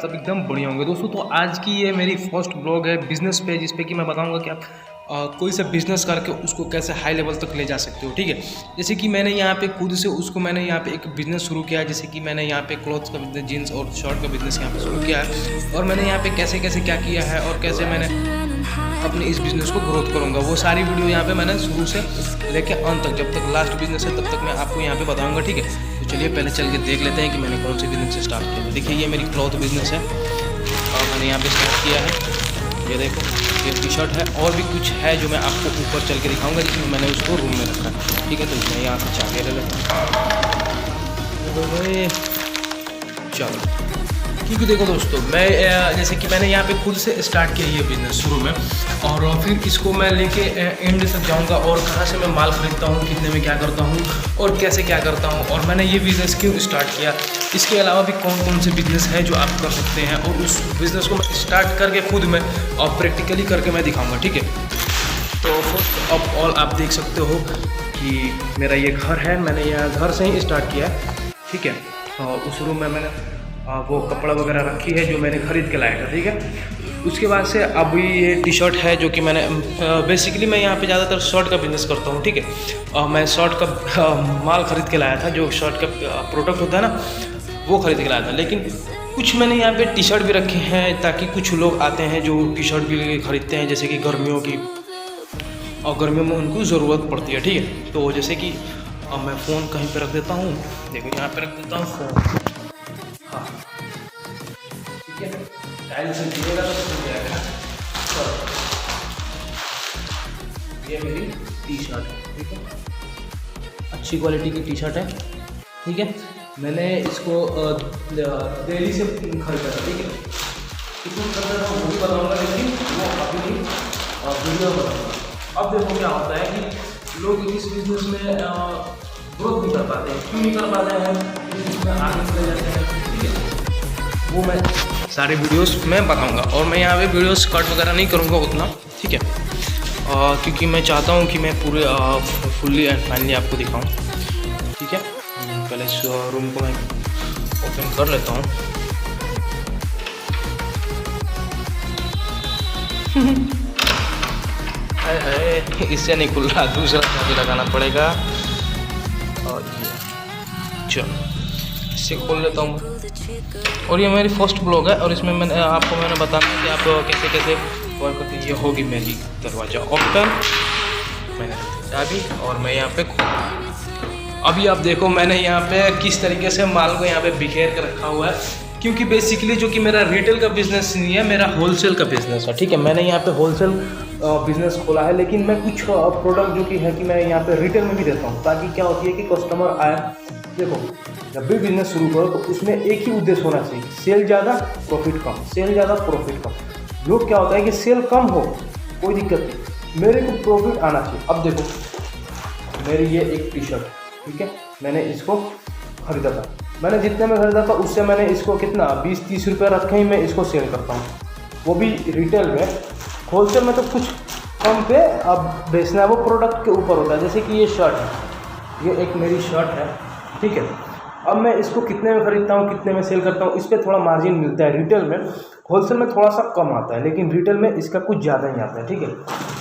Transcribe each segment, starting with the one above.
सब एकदम बढ़िया होंगे दोस्तों। तो आज की ये मेरी फर्स्ट ब्लॉग है बिजनेस पे, जिस पे कि मैं बताऊंगा कि आप कोई सा बिजनेस करके उसको कैसे हाई लेवल तक ले जा सकते हो। ठीक है, जैसे कि मैंने यहाँ पे खुद से उसको मैंने यहाँ पे एक बिज़नेस शुरू किया है। जैसे कि मैंने यहाँ पे क्लॉथ्स का बिजनेस, जीन्स और शर्ट का बिजनेस यहाँ पे शुरू किया है, और मैंने यहाँ पे कैसे कैसे क्या किया है और कैसे मैंने अपने इस बिज़नेस को ग्रोथ करूँगा, वो सारी वीडियो यहाँ पे मैंने शुरू से लेके अंत तक, जब तक लास्ट बिजनेस है तब तक मैं आपको यहाँ पे बताऊँगा। ठीक है, तो चलिए पहले चल के देख लेते हैं कि मैंने कौन सी बिजनेस स्टार्ट किया। देखिए ये मेरी क्लॉथ बिजनेस है और मैंने यहाँ पे स्टार्ट किया है। ये देखो ये टी शर्ट है, और भी कुछ है जो मैं आपको ऊपर चल के दिखाऊंगा, जिसमें मैंने उसको रूम में रखा है। ठीक है, तो मैं यहाँ से चाबी ले लेता हूँ। चलो, क्योंकि देखो दोस्तों, मैं जैसे कि मैंने यहाँ पे खुद से स्टार्ट किया ये बिज़नेस शुरू में, और फिर इसको मैं लेके एंड तक जाऊँगा, और कहाँ से मैं माल खरीदता हूँ, कितने में क्या करता हूँ और कैसे क्या करता हूँ, और मैंने ये बिज़नेस क्यों स्टार्ट किया। इसके अलावा भी कौन कौन से बिज़नेस है जो आप कर सकते हैं, और उस बिज़नेस को मैं स्टार्ट करके खुद में और प्रैक्टिकली करके मैं दिखाऊँगा। ठीक है, तो फर्स्ट ऑफ ऑल आप देख सकते हो कि मेरा ये घर है, मैंने यह घर से ही स्टार्ट किया है। ठीक है, और उस रूम में मैंने वो कपड़ा वगैरह रखी है जो मैंने ख़रीद के लाया था। ठीक है, उसके बाद से अब ये टी शर्ट है जो कि मैंने बेसिकली मैं यहाँ पे ज़्यादातर शर्ट का बिज़नेस करता हूँ। ठीक है, और मैं शर्ट का माल ख़रीद के लाया था, जो शर्ट का प्रोडक्ट होता है ना, वो ख़रीद के लाया था। लेकिन कुछ मैंने यहाँ पे टी शर्ट भी रखे हैं, ताकि कुछ लोग आते हैं जो टी शर्ट भी ख़रीदते हैं, जैसे कि गर्मियों की, और गर्मियों में उनको ज़रूरत पड़ती है। ठीक है, तो जैसे कि मैं फ़ोन कहीं पर रख देता हूँ, देखो यहाँ पर रख देता हूँ फ़ोन। हाँ ठीक है, टाइल से गिरेगा तो खुल जाएगा। ये मेरी टी शर्ट है। ठीक है, अच्छी क्वालिटी की टी शर्ट है। ठीक है, मैंने इसको दिल्ली से खरीदा था। ठीक है, कितना खरीदा था वो भी बताऊँगा, लेकिन वो अभी नहीं वीडियो बताऊँगा। अब देखो क्या होता है कि लोग इस बिज़नेस में ग्रोथ नहीं कर पाते हैं। क्यों नहीं कर पाते हैं? इसमें आगे चले जाते हैं। ठीक है, वो मैं सारे वीडियोस में बताऊंगा, और मैं यहाँ पे वीडियोस कट वगैरह नहीं करूँगा उतना। ठीक है, क्योंकि मैं चाहता हूँ कि मैं पूरे फुल्ली एंड फाइनली आपको दिखाऊँ। ठीक है, पहले इस रूम को मैं ओपन कर लेता हूँ। इससे नहीं खुल रहा, दूसरा चाबी लगाना पड़ेगा। और ये चलो इससे खोल लेता हूँ। और ये मेरी फर्स्ट ब्लॉग है, और इसमें मैंने बताना कि आप कैसे कैसे वर्क करते हैं। ये होगी मेरी दरवाज़ा ओपन, मैंने चाबी, और मैं यहाँ पे अभी आप देखो मैंने यहाँ पे किस तरीके से माल को यहाँ पे बिखेर कर रखा हुआ है, क्योंकि बेसिकली जो कि मेरा रिटेल का बिज़नेस नहीं है, मेरा होलसेल का बिज़नेस है। ठीक है, मैंने यहाँ पे होलसेल बिज़नेस खोला है, लेकिन मैं कुछ प्रोडक्ट जो कि है कि मैं यहाँ पे रिटेल में भी देता हूँ, ताकि क्या होती है कि कस्टमर आए। देखो, जब भी बिज़नेस शुरू करो तो उसमें एक ही उद्देश्य होना चाहिए, सेल ज़्यादा प्रॉफिट कम, सेल ज़्यादा प्रॉफिट कम। लोग क्या होता है कि सेल कम हो कोई दिक्कत नहीं, मेरे को प्रॉफिट आना चाहिए। अब देखो मेरी ये एक टी शर्ट, ठीक है, मैंने इसको ख़रीदा था। मैंने जितने में ख़रीदा था उससे मैंने इसको कितना 20-30 रुपये रखे ही मैं इसको सेल करता हूँ, वो भी रिटेल में। होलसेल में तो कुछ कम पे अब बेचना है, वो प्रोडक्ट के ऊपर होता है। जैसे कि ये शर्ट है, ये एक मेरी शर्ट है। ठीक है, अब मैं इसको कितने में ख़रीदता हूँ, कितने में सेल करता हूँ, इस पर थोड़ा मार्जिन मिलता है रिटेल में। होलसेल में थोड़ा सा कम आता है, लेकिन रिटेल में इसका कुछ ज़्यादा ही आता है। ठीक है,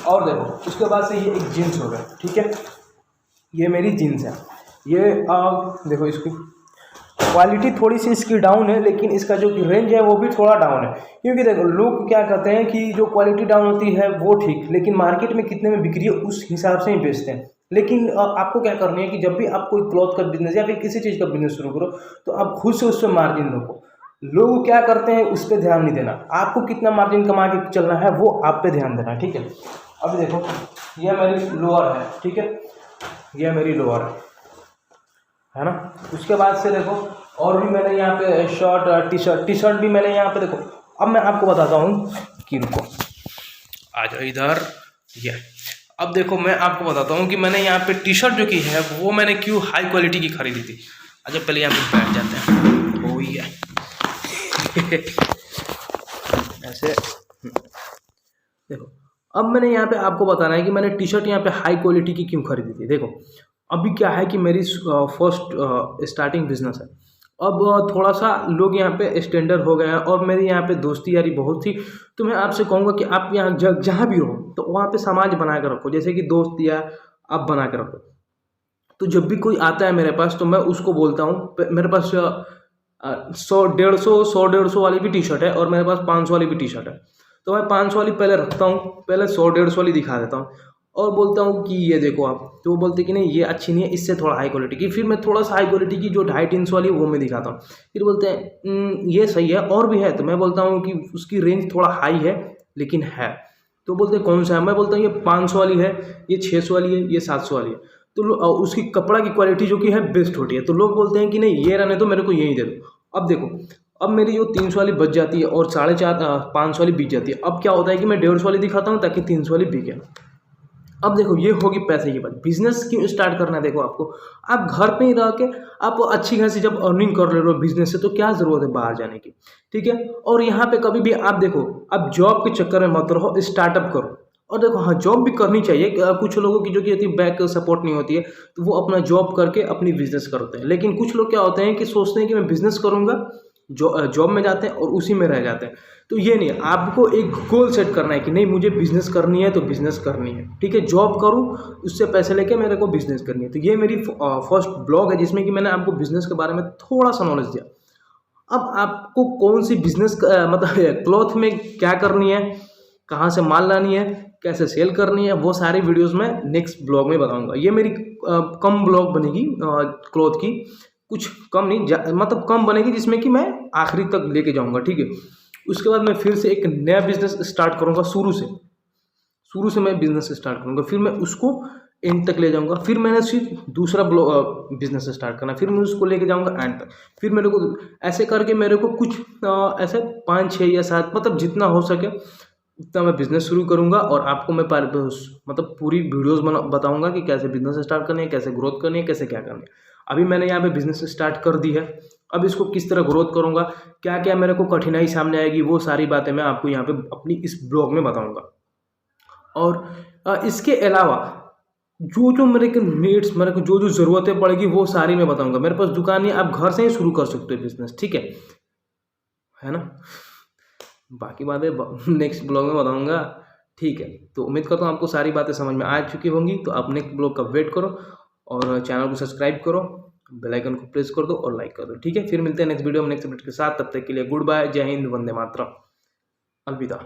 और देखो उसके बाद से ये एक जीन्स हो गया। ठीक है, ये मेरी जीन्स है। ये देखो इसकी क्वालिटी थोड़ी सी इसकी डाउन है, लेकिन इसका जो रेंज है वो भी थोड़ा डाउन है। क्योंकि देखो लोग क्या कहते हैं कि जो क्वालिटी डाउन होती है वो ठीक, लेकिन मार्केट में कितने में बिक्री है उस हिसाब से ही बेचते हैं। लेकिन आपको क्या करनी है कि जब भी आप कोई क्लॉथ का बिजनेस या फिर किसी चीज़ का बिजनेस शुरू करो, तो आप खुद से उस पर मार्जिन रखो। लोग क्या करते हैं उस पर ध्यान नहीं देना, आपको कितना मार्जिन कमा के चलना है वो आप पे ध्यान देना। ठीक है, अब देखो ये मेरी लोअर है। ठीक है, ये मेरी लोअर है ना। उसके बाद से देखो और भी मैंने यहाँ पे शर्ट, टी शर्ट भी मैंने यहाँ पे देखो। अब मैं आपको बताता हूँ कि रुको, आ जाओ इधर। ये अब देखो मैं आपको बताता हूँ कि मैंने यहाँ पे टी शर्ट जो की है वो मैंने क्यों हाई क्वालिटी की खरीदी थी। अच्छा पहले यहाँ पे बैठ जाते हैं। ओ ये ऐसे देखो, अब मैंने यहाँ पे आपको बताना है कि मैंने टी शर्ट यहाँ पे हाई क्वालिटी की क्यों खरीदी थी। देखो अभी क्या है कि मेरी फर्स्ट स्टार्टिंग बिजनेस है, अब थोड़ा सा लोग यहाँ पे स्टैंडर्ड हो गए हैं और मेरी यहाँ पे दोस्ती यारी बहुत थी। तो मैं आपसे कहूँगा कि आप यहाँ जहाँ भी रहो तो वहाँ पे समाज बना के रखो, जैसे कि दोस्त या आप बना के रखो। तो जब भी कोई आता है मेरे पास तो मैं उसको बोलता हूँ, मेरे पास 100 150 वाली भी टी शर्ट है और मेरे पास 500 वाली भी टी शर्ट है। तो मैं 500 वाली पहले रखता हूँ, पहले 100 150 वाली दिखा देता हूँ और बोलता हूँ कि ये देखो आप। तो वो बोलते कि नहीं ये अच्छी नहीं है, इससे थोड़ा हाई क्वालिटी की। फिर मैं थोड़ा सा हाई क्वालिटी की जो 2.5 3 वाली वो मैं दिखाता हूँ। फिर बोलते हैं ये सही है और भी है। तो मैं बोलता हूँ कि उसकी रेंज थोड़ा हाई है लेकिन है। तो बोलते हैं कौन सा है, मैं बोलता हूँ ये 500 वाली है, ये 600 वाली है, ये 700 वाली है। तो उसकी कपड़ा की क्वालिटी जो कि है बेस्ट होती है। तो लोग बोलते हैं कि नहीं ये रहने दो, मेरे को यही दे दो। अब देखो, अब मेरी जो 300 वाली बच जाती है और 450 वाली बिक जाती है। अब क्या होता है कि मैं 150 वाली दिखाता हूँ ताकि 300 वाली बिके। अब देखो ये होगी पैसे की बात। बिजनेस क्यों स्टार्ट करना है, देखो आपको आप घर पे ही रह के आप अच्छी खासी जब अर्निंग कर ले रहे हो बिजनेस से, तो क्या ज़रूरत है बाहर जाने की, ठीक है। और यहाँ पे कभी भी आप देखो, आप जॉब के चक्कर में मत रहो, स्टार्टअप करो। और देखो हाँ, जॉब भी करनी चाहिए। कुछ लोगों की जो कि होती है बैक सपोर्ट नहीं होती है, तो वो अपना जॉब करके अपनी बिजनेस करते हैं। लेकिन कुछ लोग क्या होते हैं कि सोचते हैं कि मैं बिजनेस करूँगा, जॉब में जाते हैं और उसी में रह जाते हैं। तो ये नहीं, आपको एक गोल सेट करना है कि नहीं मुझे बिजनेस करनी है तो बिजनेस करनी है, ठीक है। जॉब करूँ उससे पैसे लेके मेरे को बिजनेस करनी है। तो ये मेरी फर्स्ट ब्लॉग है जिसमें कि मैंने आपको बिजनेस के बारे में थोड़ा सा नॉलेज दिया। अब आपको कौन सी बिजनेस मतलब क्लॉथ में क्या करनी है, कहाँ से माल लानी है, कैसे सेल करनी है, वो सारी वीडियोस मैं नेक्स्ट ब्लॉग में बताऊंगा। ये मेरी कम ब्लॉग बनेगी क्लॉथ की, कुछ कम नहीं मतलब कम बनेगी, जिसमें कि मैं आखिरी तक लेके जाऊंगा, ठीक है। उसके बाद मैं फिर से एक नया बिजनेस स्टार्ट करूंगा, शुरू से मैं बिजनेस स्टार्ट करूंगा, फिर मैं उसको एंड तक ले जाऊंगा। फिर मैंने सिर्फ दूसरा बिजनेस स्टार्ट करना, फिर मैं उसको लेके जाऊंगा एंड तक। फिर मेरे को ऐसे करके मेरे को कुछ ऐसे 5 6 या 7 मतलब जितना हो सके उतना मैं बिजनेस शुरू करूंगा। और आपको मैं मतलब पूरी वीडियोस बताऊंगा कि कैसे बिजनेस स्टार्ट करनी है, कैसे ग्रोथ करनी है, कैसे क्या करनी है। अभी मैंने यहाँ पे बिजनेस स्टार्ट कर दी है, अब इसको किस तरह ग्रोथ करूंगा, क्या क्या मेरे को कठिनाई सामने आएगी, वो सारी बातें मैं आपको यहाँ पे अपनी इस ब्लॉग में बताऊंगा। और इसके अलावा जो जो मेरे को नीड्स, मेरे को जो जो ज़रूरतें पड़ेगी वो सारी मैं बताऊंगा। मेरे पास दुकान नहीं, आप घर से ही शुरू कर सकते हो बिजनेस, ठीक है ना। बाकी बातें नेक्स्ट ब्लॉग में बताऊंगा, ठीक है। तो उम्मीद करता हूँ आपको सारी बातें समझ में आ चुकी होंगी। तो आप नेक्स्ट ब्लॉग का वेट करो और चैनल को सब्सक्राइब करो, बेल आइकन को प्रेस कर दो और लाइक कर दो, ठीक है। फिर मिलते हैं नेक्स्ट वीडियो में नेक्स्ट अपडेट के साथ। तब तक के लिए गुड बाय, जय हिंद, वंदे मातरम, अलविदा।